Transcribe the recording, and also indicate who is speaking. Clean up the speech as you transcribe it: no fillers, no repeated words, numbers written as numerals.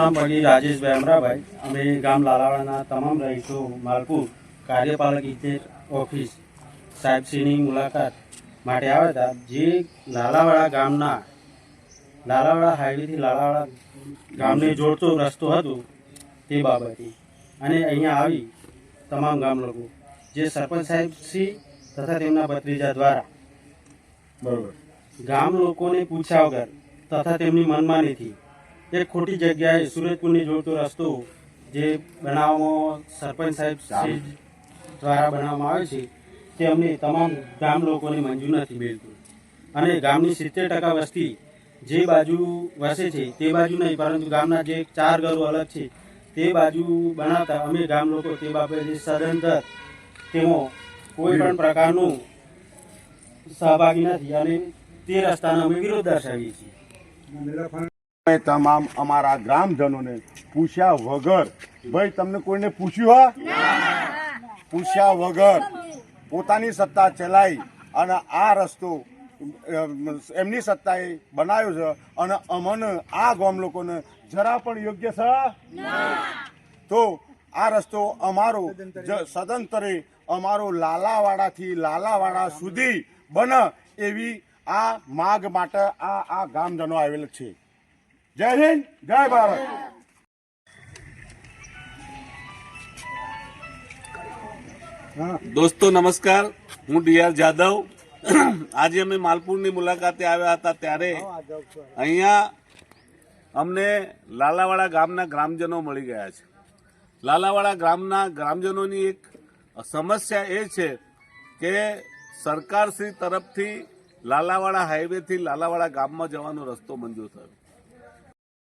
Speaker 1: નામ પડી રાજેશભાઈ અમરાભાઈ. અમે ગામ લાલાવાડાના તમામ રહીશો માલપુર કાર્યપાલક ઇજનેર ઓફિસ સાહેબશ્રીની મુલાકાત માટે આવ્યા હતા. જે લાલાવાડા ગામના લાલાવાડા હાઈવેથી લાલાવાડા ગામને જોડતો રસ્તો હતો તે બાબતે અને અહીંયા આવી તમામ ગામ લોકો જે સરપંચ સાહેબશ્રી તથા તેમના ભત્રીજા દ્વારા બરોબર ગામ લોકોને પૂછ્યા વગર તથા તેમની મનમાનીથી એક ખોટી જગ્યાએ સુરતપુરને જોડતો રસ્તો જે બનાવવામાં સરપંચ સાહેબ દ્વારા બનાવવામાં આવે છે તે અમને તમામ ગામ લોકોને મંજૂર નથી બિલકુલ. અને ગામની 70% વસ્તી જે બાજુ વસે છે તે બાજુ નહીં, પરંતુ ગામના જે 4 ઘરો અલગ છે તે બાજુ બનાવતા અમે ગામ લોકો તે બાબતે સદંતર તેમાં કોઈ પણ પ્રકારનું સહભાગી નથી અને તે રસ્તાનો અમે વિરોધ દર્શાવીએ છીએ.
Speaker 2: તમામ અમારા ગ્રામજનોને પૂછ્યા વગર, ભાઈ તમને કોઈને પૂછ્યું પૂછ્યા વગર પોતાની સત્તા ચલાવી અને આ રસ્તો એમની સત્તાએ બનાવ્યો છે અને અમને આ ગામ લોકોને જરા પણ યોગ્ય છે તો આ રસ્તો અમારો સદંતરે અમારો લાલાવાડાથી લાલાવાડા સુધી બને એવી આ માગ માટે આ ગામજનો આવેલ છે. જય હિન્દ, જય ભારત.
Speaker 3: દોસ્તો નમસ્કાર, હું ડીઆર જાદવ. આજે અમે માલપુરની મુલાકાતે આવ્યા હતા ત્યારે અહીંયા અમને લાલાવાડા ગામના ગ્રામજનો મળી ગયા છે. લાલાવાડા ગામના ગ્રામજનોની એક સમસ્યા એ છે કે સરકારશ્રી તરફથી લાલાવાડા હાઈવેથી લાલાવાડા ગામમાં જવાનો રસ્તો મંજૂર થયો.